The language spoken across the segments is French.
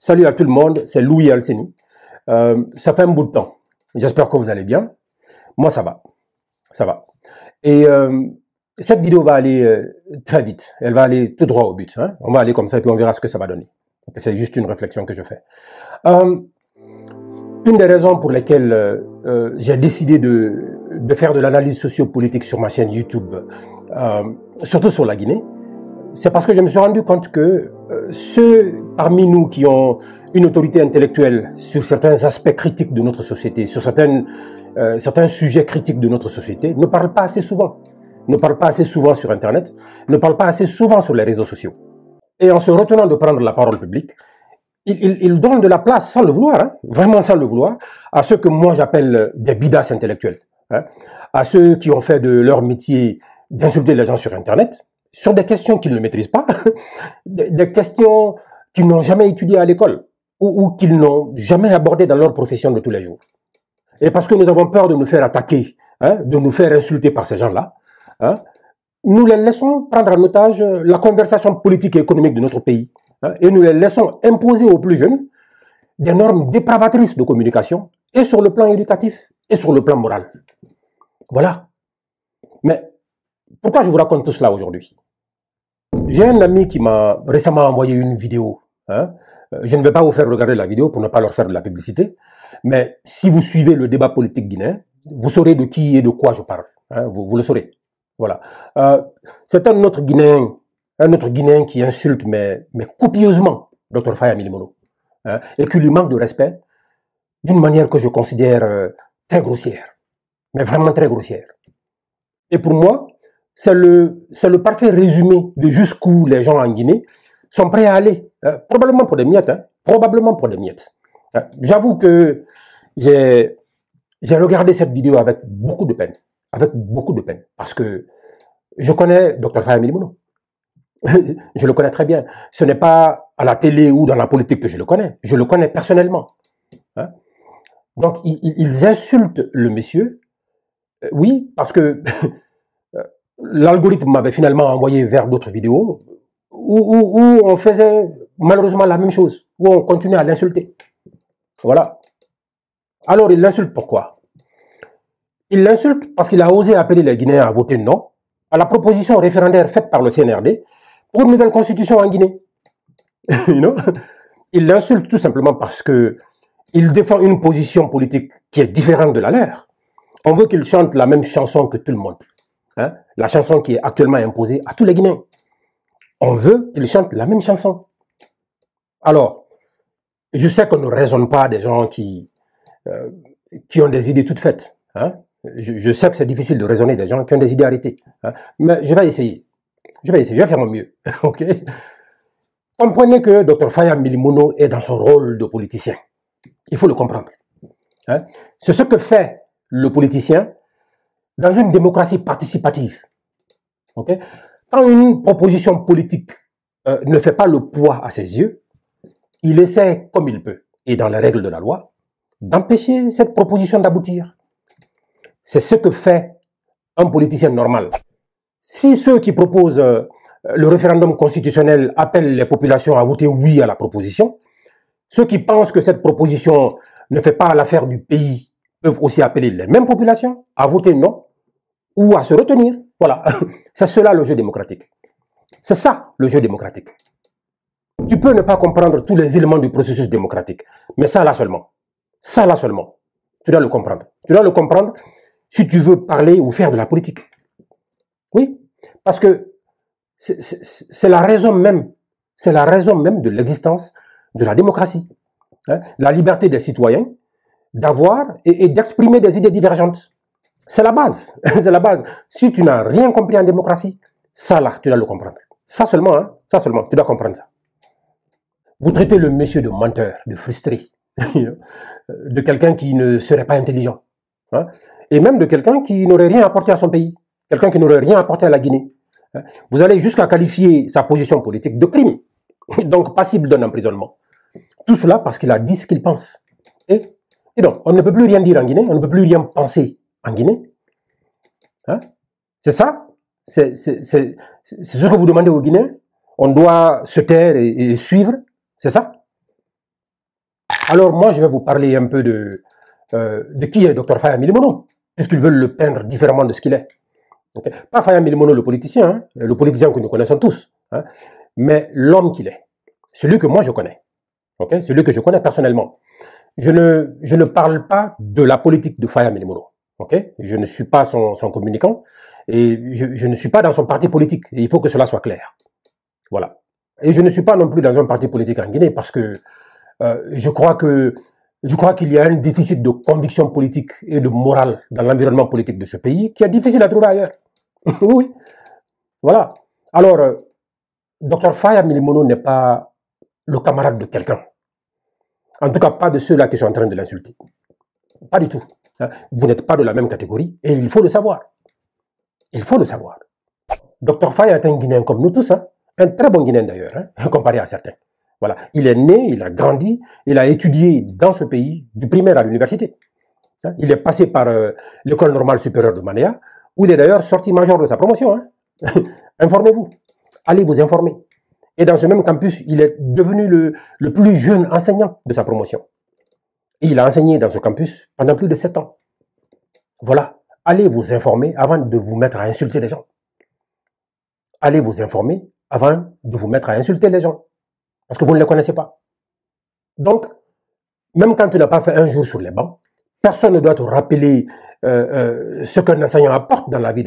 Salut à tout le monde, c'est Louis Alseni. Ça fait un bout de temps. J'espère que vous allez bien. Moi, ça va. Ça va. Et cette vidéo va aller très vite. Elle va aller tout droit au but. Hein. On va aller comme ça et puis on verra ce que ça va donner. C'est juste une réflexion que je fais. Une des raisons pour lesquelles j'ai décidé de faire de l'analyse sociopolitique sur ma chaîne YouTube, surtout sur la Guinée, c'est parce que je me suis rendu compte que ceux parmi nous qui ont une autorité intellectuelle sur certains aspects critiques de notre société, sur certains sujets critiques de notre société, ne parlent pas assez souvent. Ne parlent pas assez souvent sur Internet, ne parlent pas assez souvent sur les réseaux sociaux. Et en se retenant de prendre la parole publique, ils donnent de la place sans le vouloir, hein, vraiment sans le vouloir, à ceux que moi j'appelle des bidasses intellectuels, hein, à ceux qui ont fait de leur métier d'insulter les gens sur Internet, sur des questions qu'ils ne maîtrisent pas, des questions qu'ils n'ont jamais étudiées à l'école ou qu'ils n'ont jamais abordées dans leur profession de tous les jours. Et parce que nous avons peur de nous faire attaquer, hein, de nous faire insulter par ces gens-là, hein, nous les laissons prendre en otage la conversation politique et économique de notre pays, hein, et nous les laissons imposer aux plus jeunes des normes dépravatrices de communication, et sur le plan éducatif, et sur le plan moral. Voilà. Mais pourquoi je vous raconte tout cela aujourd'hui? J'ai un ami qui m'a récemment envoyé une vidéo. Hein. Je ne vais pas vous faire regarder la vidéo pour ne pas leur faire de la publicité, mais si vous suivez le débat politique guinéen, vous saurez de qui et de quoi je parle. Hein. Vous le saurez. Voilà. C'est un autre Guinéen qui insulte, mais copieusement, Dr Faya Milimono, hein, et qui lui manque de respect d'une manière que je considère très grossière, mais vraiment très grossière. Et pour moi, c'est le parfait résumé de jusqu'où les gens en Guinée sont prêts à aller, probablement pour des miettes, hein, probablement pour des miettes. J'avoue que j'ai regardé cette vidéo avec beaucoup de peine, parce que je connais Dr Faya Milimono. Je le connais très bien. Ce n'est pas à la télé ou dans la politique que je le connais personnellement. Hein. Donc, ils insultent le monsieur, oui, parce que l'algorithme m'avait finalement envoyé vers d'autres vidéos où on faisait malheureusement la même chose, où on continuait à l'insulter. Voilà. Alors, il l'insulte pourquoi? Il l'insulte parce qu'il a osé appeler les Guinéens à voter non à la proposition référendaire faite par le CNRD pour une nouvelle constitution en Guinée. You know? Il l'insulte tout simplement parce que il défend une position politique qui est différente de la leur. On veut qu'il chante la même chanson que tout le monde. Hein? La chanson qui est actuellement imposée à tous les Guinéens. On veut qu'il chante la même chanson. Alors, je sais qu'on ne raisonne pas des gens qui ont des idées toutes faites. Hein? Je sais que c'est difficile de raisonner des gens qui ont des idées arrêtées. Hein? Mais je vais essayer. Je vais faire mon mieux. Ok? Comprenez que Dr Faya Milimono est dans son rôle de politicien. Il faut le comprendre. Hein? C'est ce que fait le politicien dans une démocratie participative. Okay? Quand une proposition politique ne fait pas le poids à ses yeux, il essaie, comme il peut, et dans les règles de la loi, d'empêcher cette proposition d'aboutir. C'est ce que fait un politicien normal. Si ceux qui proposent le référendum constitutionnel appellent les populations à voter oui à la proposition, ceux qui pensent que cette proposition ne fait pas l'affaire du pays peuvent aussi appeler les mêmes populations à voter non ou à se retenir. Voilà, c'est cela le jeu démocratique. C'est ça le jeu démocratique. Tu peux ne pas comprendre tous les éléments du processus démocratique, mais ça là seulement, tu dois le comprendre. Tu dois le comprendre si tu veux parler ou faire de la politique. Oui, parce que c'est la raison même de l'existence de la démocratie. Hein? La liberté des citoyens d'avoir et d'exprimer des idées divergentes. C'est la base. C'est la base. Si tu n'as rien compris en démocratie, ça là, tu dois le comprendre. Ça seulement, tu dois comprendre ça. Vous traitez le monsieur de menteur, de frustré, de quelqu'un qui ne serait pas intelligent, hein? Et même de quelqu'un qui n'aurait rien apporté à son pays, quelqu'un qui n'aurait rien apporté à la Guinée. Hein? Vous allez jusqu'à qualifier sa position politique de crime, donc passible d'un emprisonnement. Tout cela parce qu'il a dit ce qu'il pense. Et donc, on ne peut plus rien dire en Guinée, on ne peut plus rien penser en Guinée. Hein? C'est ça? C'est ce que vous demandez aux Guinéens? On doit se taire et suivre? C'est ça? Alors moi, je vais vous parler un peu de qui est Dr Faya Milimono, puisqu'ils veulent le peindre différemment de ce qu'il est. Okay? Pas Faya Milimono le politicien que nous connaissons tous, hein, mais l'homme qu'il est, celui que moi je connais, okay? Celui que je connais personnellement. Je ne parle pas de la politique de Faya Milimono. Okay? Je ne suis pas son communicant et je ne suis pas dans son parti politique. Et il faut que cela soit clair. Voilà. Et je ne suis pas non plus dans un parti politique en Guinée parce que je crois qu'il y a un déficit de conviction politique et de morale dans l'environnement politique de ce pays qui est difficile à trouver ailleurs. Oui. Voilà. Alors, Dr Faya Milimono n'est pas le camarade de quelqu'un. En tout cas, pas de ceux-là qui sont en train de l'insulter. Pas du tout. Vous n'êtes pas de la même catégorie et il faut le savoir. Il faut le savoir. Dr Faya est un Guinéen comme nous tous, hein? Un très bon Guinéen d'ailleurs, hein, comparé à certains. Voilà. Il est né, il a grandi, il a étudié dans ce pays, du primaire à l'université. Il est passé par l'école normale supérieure de Manéa, où il est d'ailleurs sorti major de sa promotion. Hein. Informez-vous. Allez vous informer. Et dans ce même campus, il est devenu le plus jeune enseignant de sa promotion. Et il a enseigné dans ce campus pendant plus de 7 ans. Voilà. Allez vous informer avant de vous mettre à insulter les gens. Allez vous informer avant de vous mettre à insulter les gens. Parce que vous ne les connaissez pas. Donc, même quand tu n'as pas fait un jour sur les bancs, personne ne doit te rappeler ce qu'un enseignant apporte dans la vie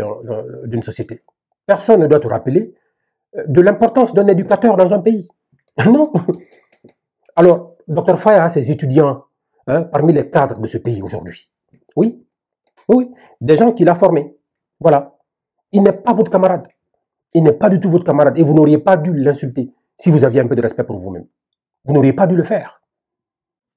d'une société. Personne ne doit te rappeler de l'importance d'un éducateur dans un pays. Non. Alors, Dr Faya a ses étudiants parmi les cadres de ce pays aujourd'hui. Oui. Oui. Des gens qu'il a formés. Voilà. Il n'est pas votre camarade. Il n'est pas du tout votre camarade. Et vous n'auriez pas dû l'insulter si vous aviez un peu de respect pour vous-même. Vous n'auriez pas dû le faire.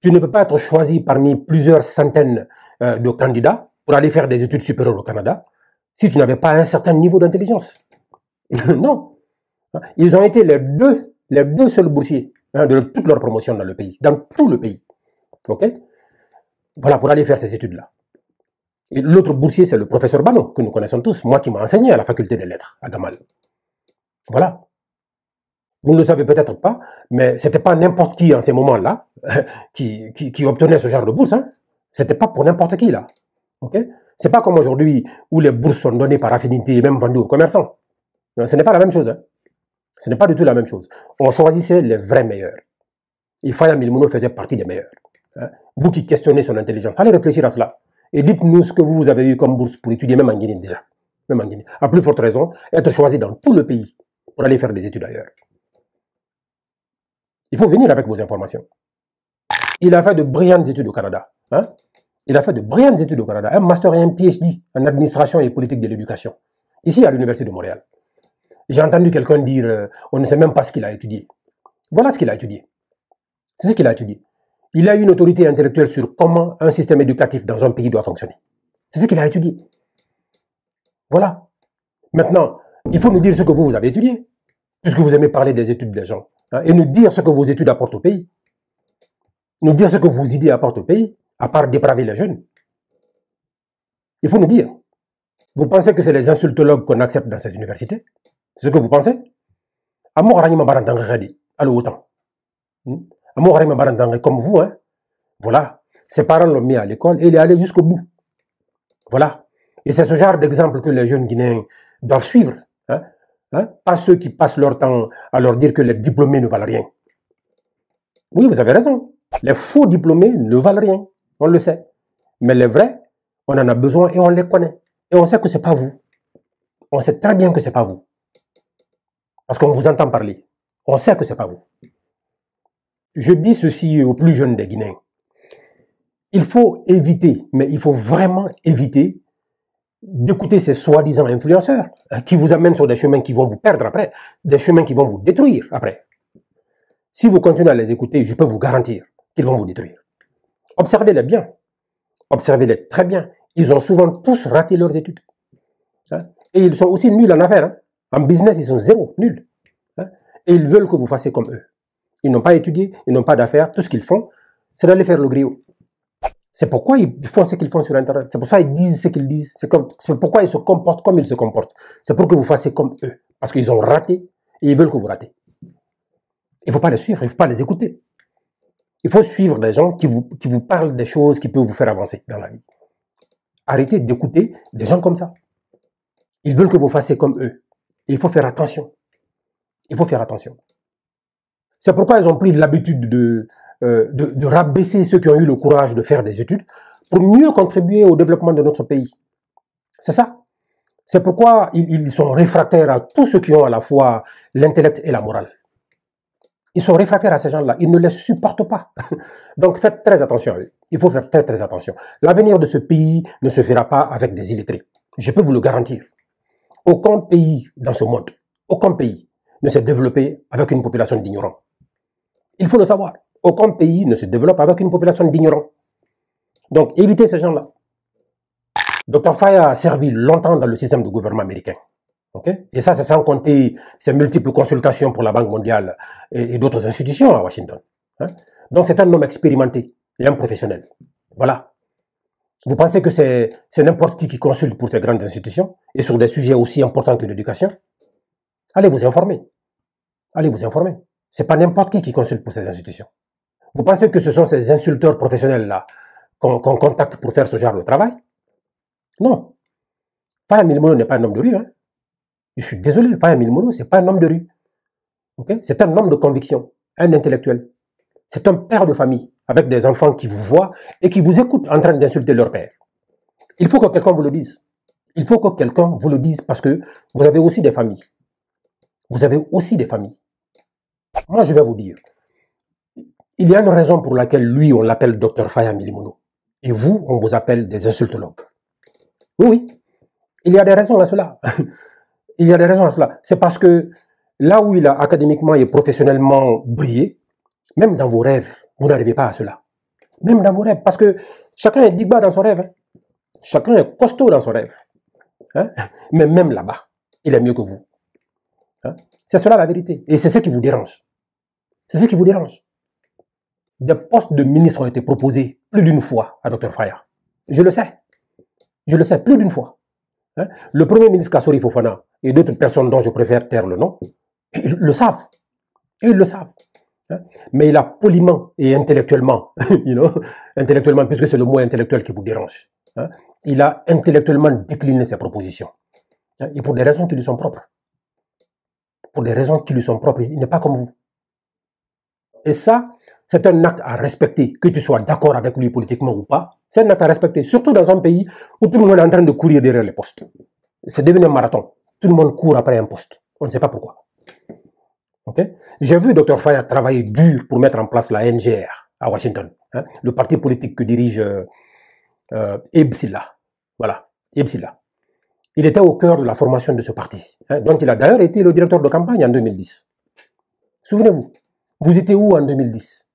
Tu ne peux pas être choisi parmi plusieurs centaines de candidats pour aller faire des études supérieures au Canada si tu n'avais pas un certain niveau d'intelligence. Non. Ils ont été les deux seuls boursiers de toute leur promotion dans le pays, dans tout le pays. Ok? Voilà, pour aller faire ces études-là. Et l'autre boursier, c'est le professeur Bano, que nous connaissons tous, moi qui m'a enseigné à la faculté des lettres, à Gamal. Voilà. Vous ne le savez peut-être pas, mais c'était pas n'importe qui en ces moments-là qui obtenait ce genre de bourse. Hein. C'était pas pour n'importe qui, là. Okay? C'est pas comme aujourd'hui où les bourses sont données par affinité et même vendues aux commerçants. Non, ce n'est pas la même chose. Hein. Ce n'est pas du tout la même chose. On choisissait les vrais meilleurs. Et Faya Milimono faisait partie des meilleurs. Hein. Vous qui questionnez son intelligence, allez réfléchir à cela. Et dites-nous ce que vous avez eu comme bourse pour étudier, même en Guinée déjà. Même en Guinée. À plus forte raison, être choisi dans tout le pays pour aller faire des études ailleurs. Il faut venir avec vos informations. Il a fait de brillantes études au Canada. Hein? Il a fait de brillantes études au Canada. Un master et un PhD en administration et politique de l'éducation. Ici, à l'Université de Montréal. J'ai entendu quelqu'un dire, on ne sait même pas ce qu'il a étudié. Voilà ce qu'il a étudié. C'est ce qu'il a étudié. Il a une autorité intellectuelle sur comment un système éducatif dans un pays doit fonctionner. C'est ce qu'il a étudié. Voilà. Maintenant, il faut nous dire ce que vous avez étudié, puisque vous aimez parler des études des gens, hein, et nous dire ce que vos études apportent au pays. Nous dire ce que vos idées apportent au pays, à part dépraver les jeunes. Il faut nous dire. Vous pensez que c'est les insultologues qu'on accepte dans ces universités? C'est ce que vous pensez? Amour Ranima Barantangadi, allô autant. Amour Ranima Barantangadi comme vous, hein. Voilà. Ses parents l'ont mis à l'école et il est allé jusqu'au bout. Voilà. Et c'est ce genre d'exemple que les jeunes Guinéens doivent suivre. Hein? Hein? Pas ceux qui passent leur temps à leur dire que les diplômés ne valent rien. Oui, vous avez raison. Les faux diplômés ne valent rien. On le sait. Mais les vrais, on en a besoin et on les connaît. Et on sait que ce n'est pas vous. On sait très bien que ce n'est pas vous. Parce qu'on vous entend parler. On sait que ce n'est pas vous. Je dis ceci aux plus jeunes des Guinéens. Il faut éviter, mais il faut vraiment éviter d'écouter ces soi-disant influenceurs qui vous amènent sur des chemins qui vont vous perdre après, des chemins qui vont vous détruire après. Si vous continuez à les écouter, je peux vous garantir qu'ils vont vous détruire. Observez-les bien. Observez-les très bien. Ils ont souvent tous raté leurs études. Hein? Et ils sont aussi nuls en affaires. Hein? En business, ils sont zéro, nuls. Hein? Et ils veulent que vous fassiez comme eux. Ils n'ont pas étudié, ils n'ont pas d'affaires. Tout ce qu'ils font, c'est d'aller faire le griot. C'est pourquoi ils font ce qu'ils font sur Internet. C'est pour ça qu'ils disent ce qu'ils disent. C'est pourquoi ils se comportent comme ils se comportent. C'est pour que vous fassiez comme eux. Parce qu'ils ont raté et ils veulent que vous ratez. Il ne faut pas les suivre, il ne faut pas les écouter. Il faut suivre des gens qui vous parlent des choses qui peuvent vous faire avancer dans la vie. Arrêtez d'écouter des gens comme ça. Ils veulent que vous fassiez comme eux. Et il faut faire attention. Il faut faire attention. C'est pourquoi ils ont pris l'habitude de rabaisser ceux qui ont eu le courage de faire des études pour mieux contribuer au développement de notre pays. C'est ça. C'est pourquoi ils sont réfractaires à tous ceux qui ont à la fois l'intellect et la morale. Ils sont réfractaires à ces gens-là. Ils ne les supportent pas. Donc faites très attention à eux. Il faut faire très très attention. L'avenir de ce pays ne se fera pas avec des illettrés. Je peux vous le garantir. Aucun pays dans ce monde, aucun pays ne s'est développé avec une population d'ignorants. Il faut le savoir. Aucun pays ne se développe avec une population d'ignorants. Donc évitez ces gens-là. Dr Faye a servi longtemps dans le système de gouvernement américain. Okay? Et ça, c'est sans compter ses multiples consultations pour la Banque mondiale et d'autres institutions à Washington. Hein? Donc c'est un homme expérimenté et un professionnel. Voilà. Vous pensez que c'est n'importe qui consulte pour ces grandes institutions et sur des sujets aussi importants que l'éducation? Allez vous informer. Allez vous informer. C'est pas n'importe qui consulte pour ces institutions. Vous pensez que ce sont ces insulteurs professionnels-là qu'on contacte pour faire ce genre de travail? Non. Faye Milimono n'est pas un homme de rue. Hein? Je suis désolé, Faye Milimono, ce n'est pas un homme de rue. Okay? C'est un homme de conviction, un intellectuel. C'est un père de famille, avec des enfants qui vous voient et qui vous écoutent en train d'insulter leur père. Il faut que quelqu'un vous le dise. Il faut que quelqu'un vous le dise parce que vous avez aussi des familles. Vous avez aussi des familles. Moi, je vais vous dire, il y a une raison pour laquelle lui, on l'appelle Dr Faye Milimono. Et vous, on vous appelle des insultologues. Oui, oui. Il y a des raisons à cela. Il y a des raisons à cela. C'est parce que là où il a académiquement et professionnellement brillé, même dans vos rêves, vous n'arrivez pas à cela. Même dans vos rêves. Parce que chacun est digba dans son rêve. Hein. Chacun est costaud dans son rêve. Hein. Mais même là-bas, il est mieux que vous. Hein. C'est cela la vérité. Et c'est ce qui vous dérange. C'est ce qui vous dérange. Des postes de ministre ont été proposés plus d'une fois à Dr Faye. Je le sais. Je le sais, plus d'une fois. Hein? Le premier ministre Kassori Fofana et d'autres personnes dont je préfère taire le nom, ils le savent. Ils le savent. Hein? Mais il a poliment et intellectuellement, intellectuellement, puisque c'est le mot intellectuel qui vous dérange, hein? Il a intellectuellement décliné ses propositions. Hein? Et pour des raisons qui lui sont propres. Pour des raisons qui lui sont propres, il n'est pas comme vous. Et ça, c'est un acte à respecter, que tu sois d'accord avec lui politiquement ou pas. C'est un acte à respecter, surtout dans un pays où tout le monde est en train de courir derrière les postes. C'est devenu un marathon. Tout le monde court après un poste. On ne sait pas pourquoi. Okay? J'ai vu Dr Faye travailler dur pour mettre en place la NGR à Washington, hein, le parti politique que dirige Abe Sylla. Voilà, Abe Sylla. Il était au cœur de la formation de ce parti, hein, dont il a d'ailleurs été le directeur de campagne en 2010. Souvenez-vous, vous étiez où en 2010?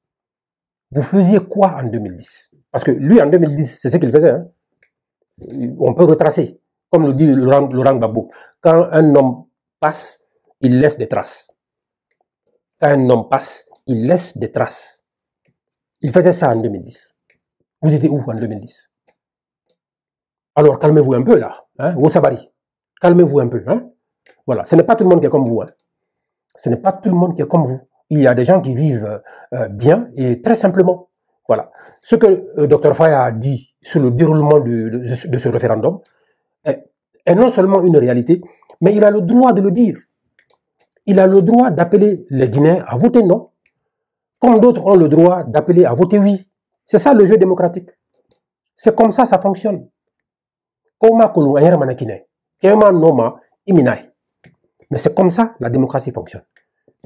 Vous faisiez quoi en 2010? Parce que lui, en 2010, c'est ce qu'il faisait. Hein. On peut retracer. Comme le dit Laurent Gbagbo. Quand un homme passe, il laisse des traces. Quand un homme passe, il laisse des traces. Il faisait ça en 2010. Vous étiez où en 2010? Alors, calmez-vous un peu là. Hein? Wosabari. Calmez-vous un peu. Hein? Voilà. Ce n'est pas tout le monde qui est comme vous. Hein? Ce n'est pas tout le monde qui est comme vous. Il y a des gens qui vivent bien et très simplement. Voilà. Ce que Dr Faye a dit sur le déroulement de ce référendum est non seulement une réalité, mais il a le droit de le dire. Il a le droit d'appeler les Guinéens à voter non, comme d'autres ont le droit d'appeler à voter oui. C'est ça le jeu démocratique. C'est comme ça fonctionne. Mais c'est comme ça la démocratie fonctionne.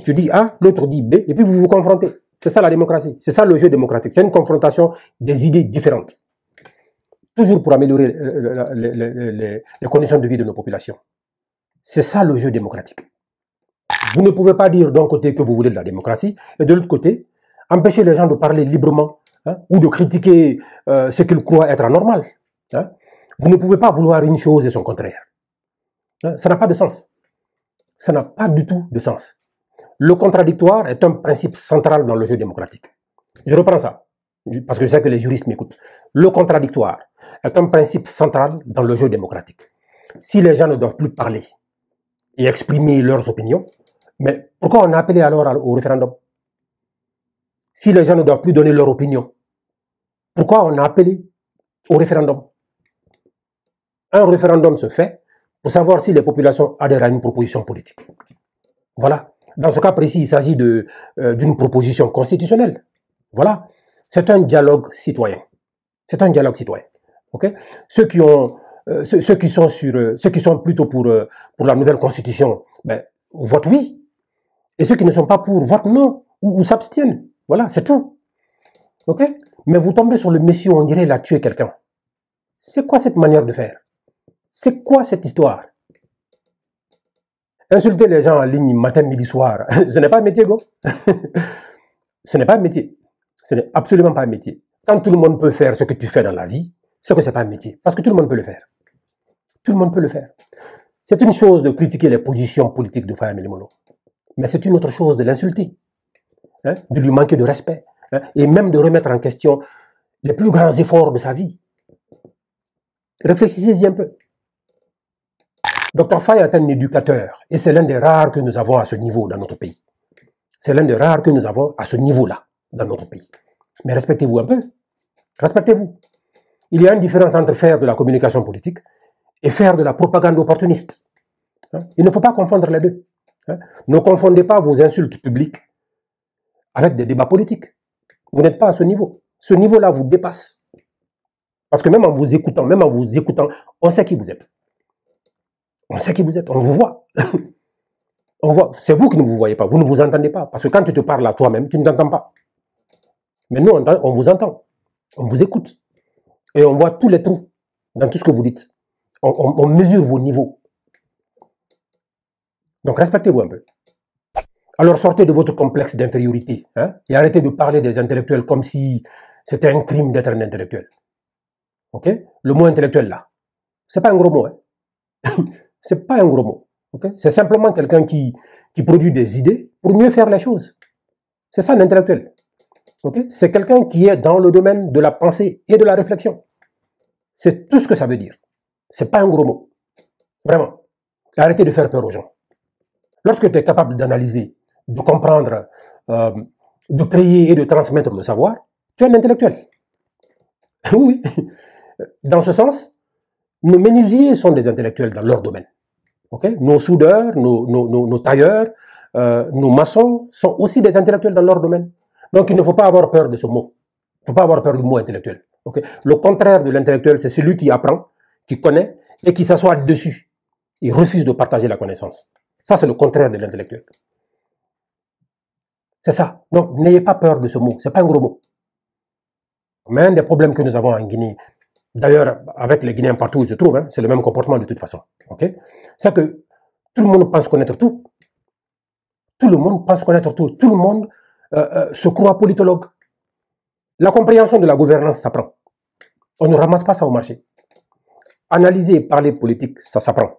Tu dis A, l'autre dit B, et puis vous vous confrontez. C'est ça la démocratie. C'est ça le jeu démocratique. C'est une confrontation des idées différentes. Toujours pour améliorer les conditions de vie de nos populations. C'est ça le jeu démocratique. Vous ne pouvez pas dire d'un côté que vous voulez de la démocratie, et de l'autre côté, empêcher les gens de parler librement, hein, ou de critiquer ce qu'ils croient être anormal. Hein. Vous ne pouvez pas vouloir une chose et son contraire. Hein. Ça n'a pas de sens. Ça n'a pas du tout de sens. Le contradictoire est un principe central dans le jeu démocratique. Je reprends ça, parce que je sais que les juristes m'écoutent. Le contradictoire est un principe central dans le jeu démocratique. Si les gens ne doivent plus parler et exprimer leurs opinions, mais pourquoi on a appelé alors au référendum? si les gens ne doivent plus donner leur opinion, pourquoi on a appelé au référendum? Un référendum se fait pour savoir si les populations adhèrent à une proposition politique. Voilà. Dans ce cas précis, il s'agit d'une proposition constitutionnelle. Voilà. C'est un dialogue citoyen. C'est un dialogue citoyen. Okay? Ceux qui sont plutôt pour la nouvelle constitution, ben, votent oui. Et ceux qui ne sont pas pour votent non ou s'abstiennent. Voilà, c'est tout. Ok? Mais vous tombez sur le monsieur, on dirait il a tué quelqu'un. C'est quoi cette manière de faire? C'est quoi cette histoire? Insulter les gens en ligne matin, midi, soir, ce n'est pas un métier, go. Ce n'est pas un métier. Ce n'est absolument pas un métier. Quand tout le monde peut faire ce que tu fais dans la vie, c'est que ce n'est pas un métier. Parce que tout le monde peut le faire. Tout le monde peut le faire. C'est une chose de critiquer les positions politiques de Faye Malimolo. Mais c'est une autre chose de l'insulter. Hein, de lui manquer de respect. Hein, et même de remettre en question les plus grands efforts de sa vie. Réfléchissez-y un peu. Dr Faye est un éducateur. Et c'est l'un des rares que nous avons à ce niveau dans notre pays. C'est l'un des rares que nous avons à ce niveau-là dans notre pays. Mais respectez-vous un peu. Respectez-vous. Il y a une différence entre faire de la communication politique et faire de la propagande opportuniste. Il ne faut pas confondre les deux. Ne confondez pas vos insultes publiques avec des débats politiques. Vous n'êtes pas à ce niveau. Ce niveau-là vous dépasse. Parce que même en vous écoutant, on sait qui vous êtes. On sait qui vous êtes, on vous voit. On voit. C'est vous qui ne vous voyez pas, vous ne vous entendez pas. Parce que quand tu te parles à toi-même, tu ne t'entends pas. Mais nous, on vous entend. On vous écoute. Et on voit tous les trous dans tout ce que vous dites. On mesure vos niveaux. Donc respectez-vous un peu. Alors sortez de votre complexe d'infériorité, hein, et arrêtez de parler des intellectuels comme si c'était un crime d'être un intellectuel. Ok? Le mot intellectuel là, c'est pas un gros mot. Hein. C'est pas un gros mot. Okay? C'est simplement quelqu'un qui produit des idées pour mieux faire les choses. C'est ça l'intellectuel. Okay? C'est quelqu'un qui est dans le domaine de la pensée et de la réflexion. C'est tout ce que ça veut dire. C'est pas un gros mot. Vraiment. Arrêtez de faire peur aux gens. Lorsque tu es capable d'analyser, de comprendre, de créer et de transmettre le savoir, tu es un intellectuel. Oui. Dans ce sens, nos menuisiers sont des intellectuels dans leur domaine. Okay? Nos soudeurs, nos tailleurs, nos maçons sont aussi des intellectuels dans leur domaine. Donc il ne faut pas avoir peur de ce mot. Il ne faut pas avoir peur du mot intellectuel. Okay? Le contraire de l'intellectuel, c'est celui qui apprend, qui connaît et qui s'assoit dessus. Il refuse de partager la connaissance. Ça, c'est le contraire de l'intellectuel. C'est ça. Donc, n'ayez pas peur de ce mot. Ce n'est pas un gros mot. Mais un des problèmes que nous avons en Guinée, d'ailleurs, avec les Guinéens partout où ils se trouvent, hein, c'est le même comportement de toute façon. Okay? C'est que tout le monde pense connaître tout. Tout le monde pense connaître tout. Tout le monde se croit politologue. La compréhension de la gouvernance s'apprend. On ne ramasse pas ça au marché. Analyser et parler politique, ça s'apprend.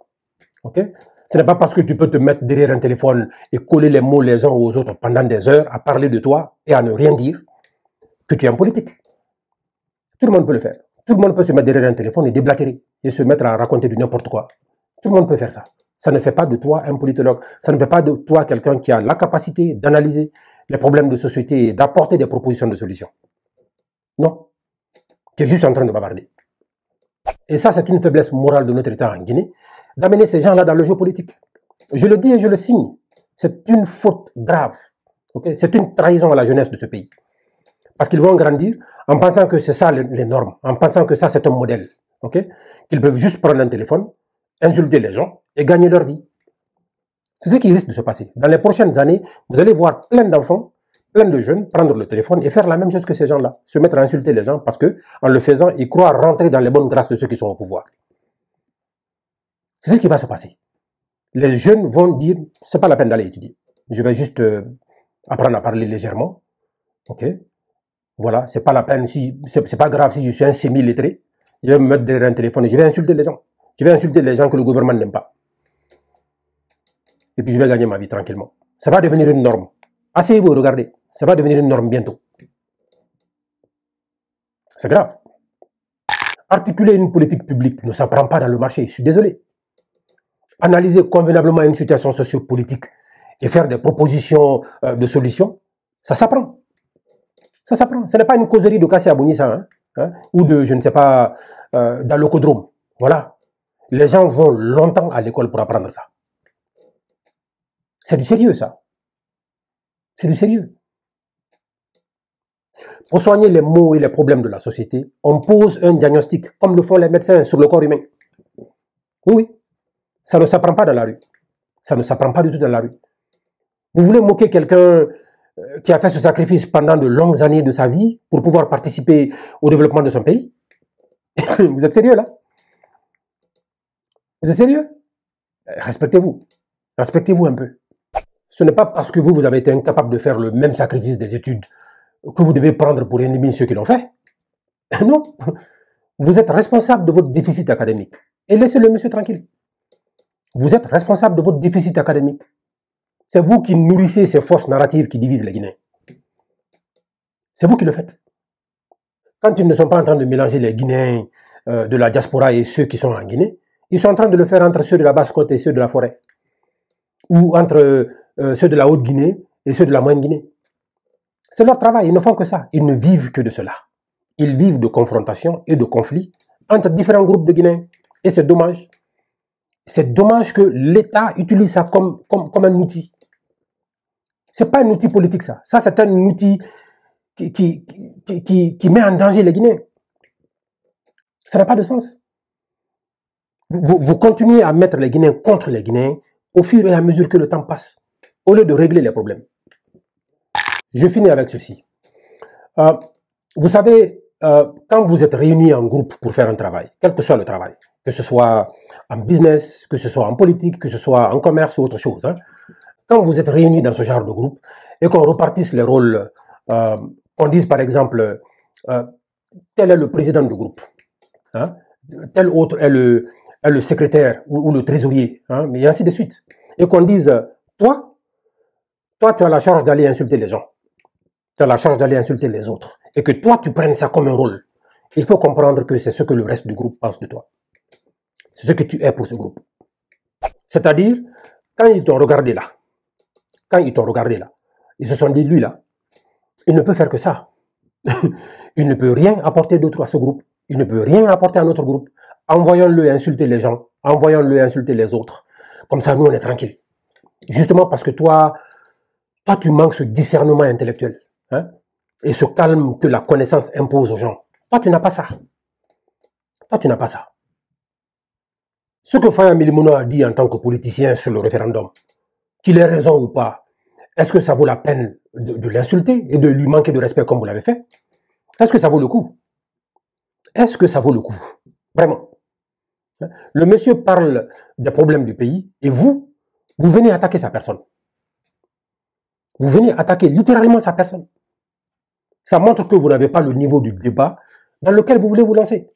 Okay? Ce n'est pas parce que tu peux te mettre derrière un téléphone et coller les mots les uns aux autres pendant des heures à parler de toi et à ne rien dire que tu es en politique. Tout le monde peut le faire. Tout le monde peut se mettre derrière un téléphone et déblatérer et se mettre à raconter du n'importe quoi. Tout le monde peut faire ça. Ça ne fait pas de toi un politologue. Ça ne fait pas de toi quelqu'un qui a la capacité d'analyser les problèmes de société et d'apporter des propositions de solutions. Non. Tu es juste en train de bavarder. Et ça, c'est une faiblesse morale de notre État en Guinée, d'amener ces gens-là dans le jeu politique. Je le dis et je le signe. C'est une faute grave. Okay? C'est une trahison à la jeunesse de ce pays. Parce qu'ils vont grandir en pensant que c'est ça les normes, en pensant que ça c'est un modèle. Okay? Qu'ils peuvent juste prendre un téléphone, insulter les gens et gagner leur vie. C'est ce qui risque de se passer. Dans les prochaines années, vous allez voir plein d'enfants, plein de jeunes prendre le téléphone et faire la même chose que ces gens-là. Se mettre à insulter les gens parce que, en le faisant, ils croient rentrer dans les bonnes grâces de ceux qui sont au pouvoir. C'est ce qui va se passer. Les jeunes vont dire, c'est pas la peine d'aller étudier. Je vais juste apprendre à parler légèrement. Ok? Voilà, c'est pas la peine, c'est pas grave si je suis un semi-lettré. Je vais me mettre derrière un téléphone et je vais insulter les gens. Je vais insulter les gens que le gouvernement n'aime pas. Et puis je vais gagner ma vie tranquillement. Ça va devenir une norme. Asseyez-vous, regardez. Ça va devenir une norme bientôt. C'est grave. Articuler une politique publique ne s'apprend pas dans le marché, je suis désolé. Analyser convenablement une situation sociopolitique et faire des propositions de solutions, ça s'apprend. Ça s'apprend. Ce n'est pas une causerie de Kassia Bonissa, ou de, je ne sais pas, dans l'Ocodrome. Voilà. Les gens vont longtemps à l'école pour apprendre ça. C'est du sérieux, ça. C'est du sérieux. Pour soigner les maux et les problèmes de la société, on pose un diagnostic, comme le font les médecins sur le corps humain. Oui, oui. Ça ne s'apprend pas dans la rue. Ça ne s'apprend pas du tout dans la rue. Vous voulez moquer quelqu'un qui a fait ce sacrifice pendant de longues années de sa vie pour pouvoir participer au développement de son pays? Vous êtes sérieux, là? Vous êtes sérieux? Respectez-vous. Respectez-vous un peu. Ce n'est pas parce que vous avez été incapable de faire le même sacrifice des études que vous devez prendre pour ennemi ceux qui l'ont fait. Non. Vous êtes responsable de votre déficit académique. Et laissez le monsieur tranquille. Vous êtes responsable de votre déficit académique. C'est vous qui nourrissez ces fausses narratives qui divisent les Guinéens. C'est vous qui le faites. Quand ils ne sont pas en train de mélanger les Guinéens de la diaspora et ceux qui sont en Guinée, ils sont en train de le faire entre ceux de la Basse-Côte et ceux de la forêt. Ou entre ceux de la Haute-Guinée et ceux de la Moyenne-Guinée. C'est leur travail, ils ne font que ça. Ils ne vivent que de cela. Ils vivent de confrontation et de conflits entre différents groupes de Guinéens. Et c'est dommage. C'est dommage que l'État utilise ça comme un outil. Ce n'est pas un outil politique, ça. Ça, c'est un outil qui met en danger les Guinéens. Ça n'a pas de sens. Vous continuez à mettre les Guinéens contre les Guinéens au fur et à mesure que le temps passe, au lieu de régler les problèmes. Je finis avec ceci. Vous savez, quand vous êtes réunis en groupe pour faire un travail, quel que soit le travail, que ce soit en business, que ce soit en politique, que ce soit en commerce ou autre chose, quand vous êtes réunis dans ce genre de groupe et qu'on repartisse les rôles, qu'on dise par exemple, tel est le président du groupe, tel autre est le secrétaire ou le trésorier, mais ainsi de suite. Et qu'on dise, toi, tu as la charge d'aller insulter les gens. Tu as la charge d'aller insulter les autres. Et que toi, tu prennes ça comme un rôle. Il faut comprendre que c'est ce que le reste du groupe pense de toi. C'est ce que tu es pour ce groupe. C'est-à-dire, quand ils t'ont regardé là, ils se sont dit, lui là, il ne peut faire que ça. Il ne peut rien apporter d'autre à ce groupe. Il ne peut rien apporter à notre groupe. Envoyons-le insulter les gens. Envoyons-le insulter les autres. Comme ça, nous, on est tranquille. Justement parce que toi, tu manques ce discernement intellectuel. Et ce calme que la connaissance impose aux gens. Toi, tu n'as pas ça. Toi, tu n'as pas ça. Ce que Faya Milimono a dit en tant que politicien sur le référendum, qu'il ait raison ou pas, est-ce que ça vaut la peine de l'insulter et de lui manquer de respect comme vous l'avez fait? Est-ce que ça vaut le coup? Est-ce que ça vaut le coup? Vraiment. Le monsieur parle des problèmes du pays et vous venez attaquer sa personne. Vous venez attaquer littéralement sa personne. Ça montre que vous n'avez pas le niveau du débat dans lequel vous voulez vous lancer.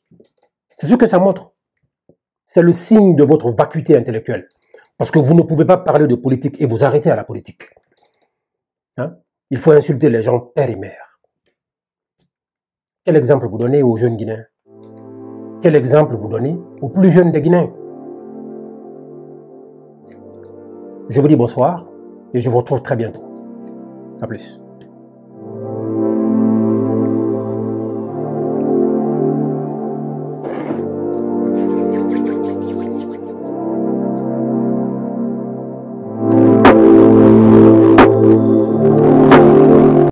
C'est ce que ça montre. C'est le signe de votre vacuité intellectuelle. Parce que vous ne pouvez pas parler de politique et vous arrêter à la politique. Il faut insulter les gens père et mère. Quel exemple vous donnez aux jeunes Guinéens? Quel exemple vous donnez aux plus jeunes des Guinéens? Je vous dis bonsoir et je vous retrouve très bientôt. À plus.